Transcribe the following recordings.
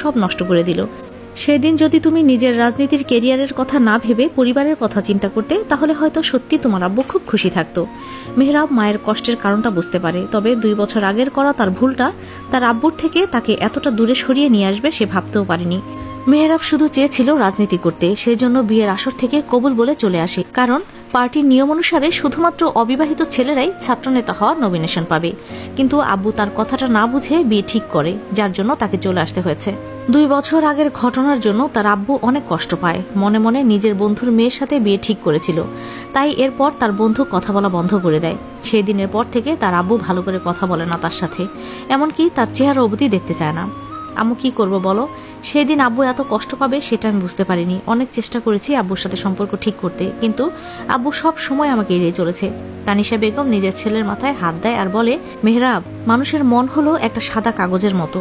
সব নষ্ট করে দিল। সেদিন যদি তুমি নিজের রাজনীতির কেরিয়ারের কথা না ভেবে পরিবারের কথা চিন্তা করতে, তাহলে হয়তো সত্যি তোমার আব্বু খুব খুশি থাকতো। মেহরাব মায়ের কষ্টের কারণটা বুঝতে পারে, তবে 2 বছর আগের করা তার ভুলটা তার আব্বুর থেকে তাকে এতটা দূরে সরিয়ে নিয়ে আসবে সে ভাবতেও পারেনি। মেহরাব শুধু চেয়েছিল রাজনীতি করতে, সেজন্য বিয়ের আসর থেকে কবুল বলে চলে আসে, কারণ পার্টির নিয়ম অনুসারে শুধুমাত্র অবিবাহিত ছেলেরাই ছাত্রনেতা হওয়ার নমিনেশন পাবে। কিন্তু আব্বু তার কথাটা না বুঝে বিয়ে ঠিক করে, যার জন্য তাকে চলে আসতে হয়েছে। 2 বছর আগের ঘটনার জন্য তার আব্বু অনেক কষ্ট পায়, মনে মনে নিজের বন্ধুর মেয়ের সাথে বিয়ে ঠিক করেছিল, তাই এরপর তার বন্ধু কথা বলা বন্ধ করে দেয়। সেই দিনের পর থেকে তার আব্বু ভালো করে কথা বলে না তার সাথে, এমনকি তার চেহারা অবধি দেখতে চায় না। আম্মু কি করব বলো, সেদিন আব্বু এত কষ্ট পাবে সেটা আমি বুঝতে পারিনি। অনেক চেষ্টা করেছি আব্বুর সাথে সম্পর্ক ঠিক করতে, কিন্তু আব্বু সব সময় আমাকে এড়িয়ে চলেছে। তানিশা বেগম নিজের ছেলের মাথায় হাত দেয় আর বলে, মেহরাব, মানুষের মন হলো একটা সাদা কাগজের মতো,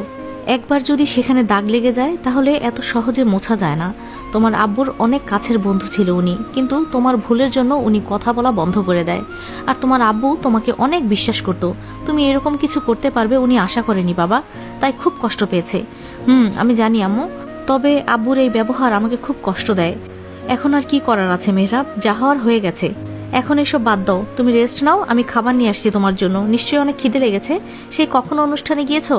একবার যদি সেখানে দাগ লেগে যায় তাহলে এত সহজে মোছা যায় না। তোমার আব্বুর অনেক কাছের বন্ধু ছিল উনি, কিন্তু তোমার ভুলের জন্য উনি কথা বলা বন্ধ করে দেয়। আর তোমার আব্বু তোমাকে অনেক বিশ্বাস করত, তুমি এরকম কিছু করতে পারবে উনি আশা করেনি বাবা, তাই খুব কষ্ট পেয়েছে। আমি জানি আম্মু, তবে আব্বুর এই ব্যবহার আমাকে খুব কষ্ট দেয়। এখন আর কি করার আছে মেহরাব, যা হওয়ার হয়ে গেছে। এখন এসব বাদ দাও, তুমি রেস্ট নাও, আমি খাবার নিয়ে আসছি তোমার জন্য, নিশ্চয়ই অনেক খিদে লেগেছে। সেই কখনো অনুষ্ঠানে গিয়েছো?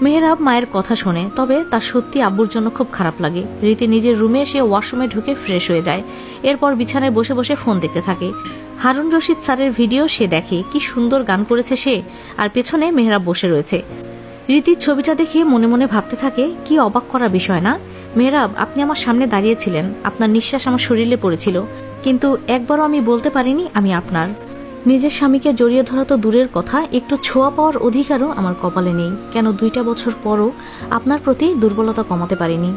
মেহরাব মায়ের কথা শোনে, তবে তার সত্যি আব্বুর জন্য খুব খারাপ লাগে। রীতি নিজের রুমে এসে ওয়াশরুমে ঢুকে ফ্রেশ হয়ে যায়, এরপর বিছানায় বসে বসে ফোন দেখতে থাকে। হারুন রশিদ স্যারের ভিডিও সে দেখে, কি সুন্দর গান করেছে সে, আর পেছনে মেহরাব বসে রয়েছে। রীতির ছবিটা দেখে মনে মনে ভাবতে থাকে, কি অবাক করা বিষয় না। মেহরাব, আপনি আমার সামনে দাঁড়িয়েছিলেন, আপনার নিঃশ্বাস আমার শরীরে পড়েছিল, কিন্তু একবারও আমি বলতে পারিনি আমি আপনার। নিজের স্বামীকে জড়িয়ে ধরা তো দূরের কথা, একটু ছোঁয়া পাওয়ার অধিকারও আমার কপালে নেই। কেন 2টা বছর পরও আপনার প্রতি দুর্বলতা কমাতে পারিনি।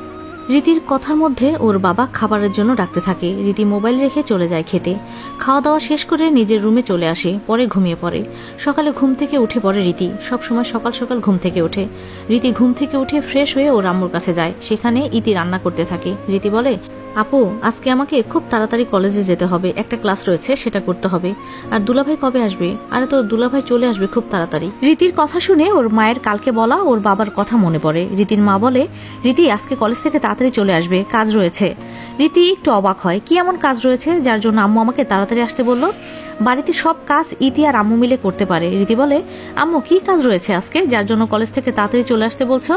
রীতির কথার মধ্যে ওর বাবা খাবারের জন্য ডাকতে থাকে। রীতি মোবাইল রেখে চলে যায় খেতে। খাওয়া দাওয়া শেষ করে নিজের রুমে চলে আসে, পরে ঘুমিয়ে পড়ে। সকালে ঘুম থেকে উঠে পড়ে রীতি, সবসময় সকাল সকাল ঘুম থেকে ওঠে। রীতি ঘুম থেকে উঠে ফ্রেশ হয়ে ওর আম্মুর কাছে যায়, সেখানে ইতি রান্না করতে থাকে। রীতি বলে, আপু, আজকে আমাকে খুব তাড়াতাড়ি কলেজে যেতে হবে, একটা ক্লাস রয়েছে সেটা করতে হবে। আর দুলাভাই কবে আসবে? আরে তো দুলাভাই চলে আসবে খুব তাড়াতাড়ি। রীতির কথা শুনে ওর মায়ের কালকে বলা ওর বাবার কথা মনে পড়ে। রীতির মা বলে, রীতি আজকে কলেজ থেকে তাড়াতাড়ি চলে আসবে, কাজ রয়েছে। রীতি একটু অবাক হয়, কি এমন কাজ রয়েছে যার জন্য আম্মু আমাকে তাড়াতাড়ি আসতে বলল? বাড়িতে সব কাজ ইতি আর আম্মু মিলে করতে পারে। রীতি বলে, আম্মু কি কাজ রয়েছে আজকে যার জন্য কলেজ থেকে তাড়াতাড়ি চলে আসতে বলছো?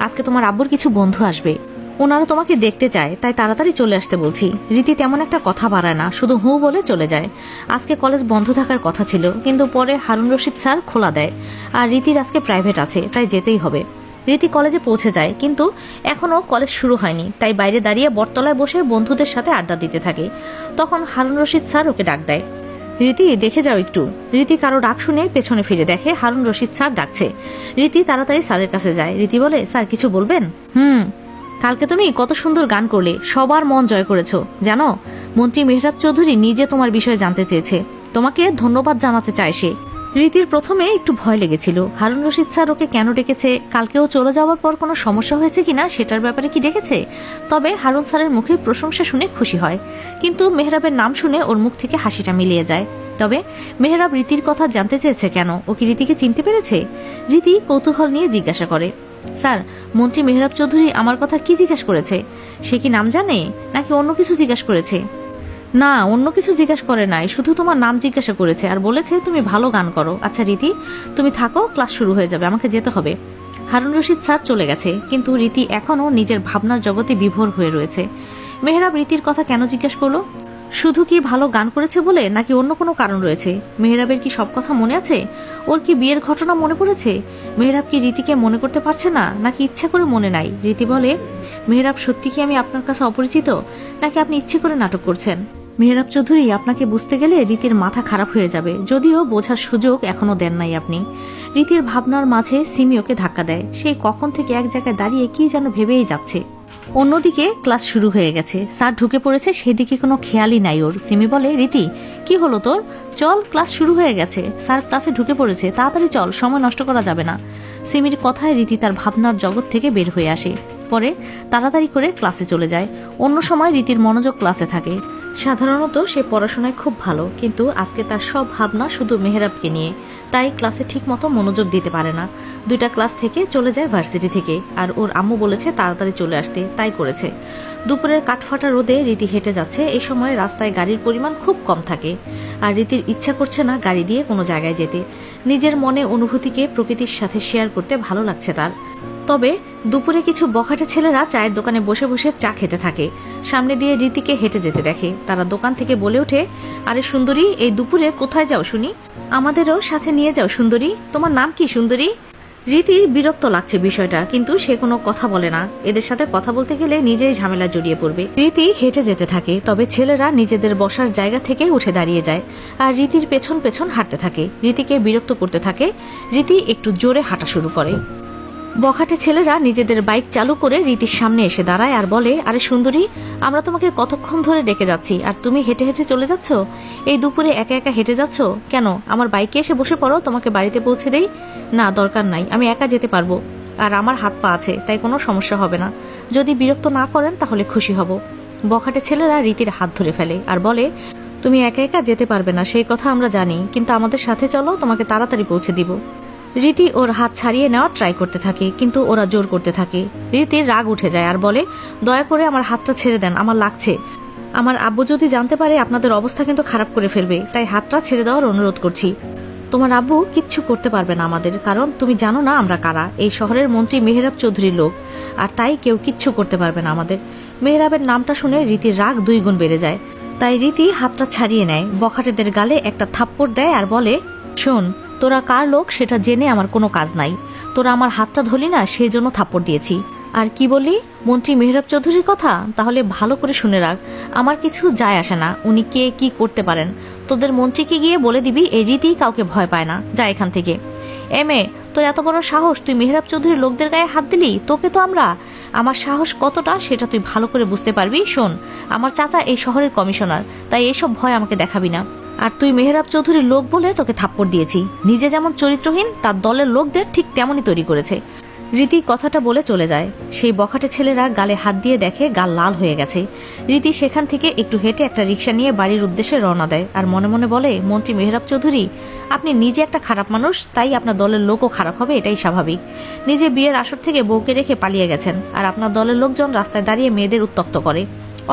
আজকে তোমার আব্বুর কিছু বন্ধু আসবে, ওনারা তোমাকে দেখতে চায়, তাই তাড়াতাড়ি চলে আসতে বলছি। রীতি তেমন একটা কথা বাড়ায় না, শুধু হু বলে চলে যায়। আজকে কলেজ বন্ধ থাকার কথা ছিল, কিন্তু পরে হারুন রশিদ স্যার খোলা দেয়, আর রীতির আজকে প্রাইভেট আছে, তাই যেতেই হবে। রীতি কলেজে পৌঁছে যায়, কিন্তু এখনও কলেজ শুরু হয়নি, তাই বাইরে দাঁড়িয়ে বটতলায় বসে বন্ধুদের সাথে আড্ডা দিতে থাকে। তখন হারুন রশিদ স্যার ওকে ডাক দেয়, রীতি দেখে যাও একটু। রীতি কারো ডাক শুনে পেছনে ফিরে দেখে হারুন রশিদ স্যার ডাকছে। রীতি তাড়াতাড়ি স্যারের কাছে যায়। রীতি বলে, স্যার কিছু বলবেন? কালকে তুমি কত সুন্দর গান করলে, সবার মন জয় করেছো। জানো, মন্ত্রী মেহরাব চৌধুরী নিজে তোমার বিষয়ে জানতে চেয়েছে, তোমাকে ধন্যবাদ জানাতে চায় সে। রীতির প্রথমে একটু ভয় লেগেছিল, হারুন রশিদ স্যার ওকে কেন ডেকেছে, কালকেও চলে যাওয়ার পর কোনো সমস্যা হয়েছে কিনা সেটার ব্যাপারে কি ডেকেছে। তবে হারুন স্যারের মুখে প্রশংসা শুনে খুশি হয়, কিন্তু মেহরাবের নাম শুনে ওর মুখ থেকে হাসিটা মিলিয়ে যায়। তবে মেহরাব রীতির কথা জানতে চেয়েছে কেন, ও কি রীতিকে চিনতে পেরেছে? রীতি কৌতূহল নিয়ে জিজ্ঞাসা করে, স্যার, মন্ত্রী মেহরাব চৌধুরী আমার কথা কি জিজ্ঞাসা করেছে? সে কি নাম জানে, নাকি অন্য কিছু জিজ্ঞাসা করেছে? না, অন্য কিছু জিজ্ঞাসা করে নাই, শুধু তোমার নাম জিজ্ঞাসা করেছে আর বলেছে তুমি ভালো গান করো। আচ্ছা রীতি, তুমি থাকো, ক্লাস শুরু হয়ে যাবে, আমাকে যেতে হবে। হারুন রশিদ স্যার চলে গেছে, কিন্তু রীতি এখনও নিজের ভাবনার জগতে বিভোর হয়ে রয়েছে। মেহরাব রীতির কথা কেন জিজ্ঞাসা করলো? শুধু কি ভালো গান করেছে বলে, নাকি অন্য কোনো কারণ রয়েছে? মেহরাবের কি সব কথা মনে আছে? ওর কি বিয়ের ঘটনা মনে পড়েছে? মেহরাব কি রীতিকে মনে করতে পারছে না, নাকি ইচ্ছা করে মনে নাই? রীতি বলে, মেহরাব সত্যি কি আমি আপনার কাছে অপরিচিত, নাকি আপনি ইচ্ছে করে নাটক করছেন? মেহরাব চৌধুরী, আপনাকে বুঝতে গেলে রীতির মাথা খারাপ হয়ে যাবে, যদিও বোঝার সুযোগ এখনো দেন নাই আপনি। রীতির ভাবনার মাঝে সিমি ওকে ধাক্কা দেয়, সেই কখন থেকে এক জায়গায় দাঁড়িয়ে কি যেন ভেবেই যাচ্ছে। অন্যদিকে ক্লাস শুরু হয়ে গেছে, স্যার ঢুকে পড়েছে, সেদিকে কোনো খেয়ালই নাই ওর। সিমি বলে, রীতি কি হলো তোর, চল, ক্লাস শুরু হয়ে গেছে, স্যার ক্লাসে ঢুকে পড়েছে, তাড়াতাড়ি চল, সময় নষ্ট করা যাবে না। সিমির কথায় রীতি তার ভাবনার জগৎ থেকে বের হয়ে আসে, পরে তাড়াতাড়ি করে ক্লাসে চলে যায়। অন্য সময় রীতির মনোযোগ ক্লাসে থাকে। সাধারণত সে পড়াশোনায় খুব ভালো, কিন্তু আজকে তার সব ভাবনা শুধু মেহরাবকে নিয়ে, তাই ক্লাসে ঠিক মতো মনোযোগ দিতে পারে না। 2টা ক্লাস থেকে চলে যায় ভার্সিটি থেকে, আর ওর আম্মু বলেছে তাড়াতাড়ি চলে আসতে, তাই করেছে। দুপুরের কাঠফাটা রোদে রীতি হেঁটে যাচ্ছে। এই সময় রাস্তায় গাড়ির পরিমাণ খুব কম থাকে, আর রীতির ইচ্ছা করছে না গাড়ি দিয়ে কোনো জায়গায় যেতে। নিজের মনে অনুভূতিকে প্রকৃতির সাথে শেয়ার করতে ভালো লাগছে তার। তবে দুপুরে কিছু বখাটে ছেলেরা চায়ের দোকানে বসে বসে চা খেতে থাকে। সামনে দিয়ে রীতিকে হেঁটে যেতে দেখে। তারা দোকান থেকে বলে ওঠে, আরে সুন্দরী, এই দুপুরে কোথায় যাও শুনি? আমাদেরও সাথে নিয়ে যাও সুন্দরী। তোমার নাম কি সুন্দরী? রীতির বিরক্ত লাগছে বিষয়টা, কিন্তু সে কোনো কথা বলে না। এদের সাথে কথা বলতে গেলে নিজেই ঝামেলা জড়িয়ে পড়বে। রীতি হেঁটে যেতে থাকে, তবে ছেলেরা নিজেদের বসার জায়গা থেকে উঠে দাঁড়িয়ে যায় আর রীতির পেছন পেছন হাঁটতে থাকে। রীতিকে বিরক্ত করতে থাকে। রীতি একটু জোরে হাঁটা শুরু করে। বখাটে ছেলেরা নিজেদের বাইক চালু করে রীতির সামনে এসে দাঁড়ায় আর বলে, আরে সুন্দরী, আমরা তোমাকে কতক্ষণ ধরে ডেকে যাচ্ছি, আর তুমি হেঁটে হেঁটে চলে যাচ্ছ? এই দুপুরে একা একা হেঁটে যাচ্ছ কেন? আমার বাইকে এসে বসে পড়ো, তোমাকে বাড়িতে পৌঁছে দেই। না, দরকার নাই, আমি একা যেতে পারবো, আর আমার হাত পা আছে, তাই কোনো সমস্যা হবে না। যদি বিরক্ত না করেন তাহলে খুশি হব। বখাটে ছেলেরা রীতির হাত ধরে ফেলে আর বলে, তুমি একা একা যেতে পারবে না সেই কথা আমরা জানি, কিন্তু আমাদের সাথে চলো, তোমাকে তাড়াতাড়ি পৌঁছে দিব। রীতি ওর হাত ছাড়িয়ে নেওয়ার ট্রাই করতে থাকে, কিন্তু ওরা জোর করতে থাকে। রীতির রাগ উঠে যায় আর বলে, দয়া করে আমার হাতটা ছেড়ে দেন, আমার লাগছে। আমার আব্বু যদি জানতে পারে আপনাদের অবস্থা কিন্তু খারাপ করে ফেলবে, তাই হাতটা ছেড়ে দেওয়ার অনুরোধ করছি। তোমার আব্বু কিচ্ছু করতে পারবে না আমাদের, কারণ তুমি জানো না আমরা কারা। এই শহরের মন্ত্রী মেহরাব চৌধুরীর লোক, আর তাই কেউ কিচ্ছু করতে পারবে না আমাদের। মেহরাবের নামটা শুনে রীতির রাগ 2 গুণ বেড়ে যায়। তাই রীতি হাতটা ছাড়িয়ে নেয়, বখাটেদের গালে একটা থাপ্পড় দেয় আর বলে, শোন, তোরা কার লোক সেটা জেনে আমার কোনো কাজ নাই। তোরা আমার হাতটা ধরলি না, সেই জন্য থাপ্পড় দিয়েছি। আর কি বললি? মন্ত্রী মেহরাব চৌধুরীর কথা? তাহলে ভালো করে শুনে রাখ, আমার কিছু যায় আসে না উনি কে কি করতে পারেন। তোদের মন্ত্রীকে গিয়ে বলে দিবি এই রীতি কাউকে ভয় পায় না, যা এখান থেকে। এমএ, তোর এত বড় সাহস, তুই মেহরাব চৌধুরীর লোকদের গায়ে হাত দিলি? তোকে তো আমরা, আমার সাহস কতটা সেটা তুই ভালো করে বুঝতে পারবি। শোন, আমার চাচা এই শহরের কমিশনার, তাই এইসব ভয় আমাকে দেখাবি না। আর তুই মেহরাব চৌধুরীর লোক বলে তোকে থাপ্পড় দিয়েছি। নিজে যেমন চরিত্রহীন, তার দলের লোকদের ঠিক তেমনই তৈরি করেছে। রীতি কথাটা বলে চলে যায়। সেই বখাটে ছেলেরা গালে হাত দিয়ে দেখে গাল লাল হয়ে গেছে। রীতি সেখান থেকে একটু হেঁটে একটা রিক্সা নিয়ে বাড়ির উদ্দেশ্যে রওনা দেয়, আর মনে মনে বলে, মন্ত্রী মেহরাব চৌধুরী, আপনি নিজে একটা খারাপ মানুষ, তাই আপনার দলের লোকও খারাপ হবে, এটাই স্বাভাবিক। নিজে বিয়ের আসর থেকে বউকে রেখে পালিয়ে গেছেন, আর আপনার দলের লোকজন রাস্তায় দাঁড়িয়ে মেয়েদের উত্ত্যক্ত করে।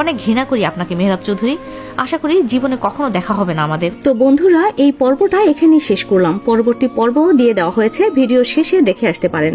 অনেক ঘৃণা করি আপনাকে মেহরাব চৌধুরী, আশা করি জীবনে কখনো দেখা হবে না আমাদের। তো বন্ধুরা, এই পর্বটা এখানেই শেষ করলাম। পরবর্তী পর্ব দিয়ে দেওয়া হয়েছে, ভিডিও শেষে দেখে আসতে পারেন।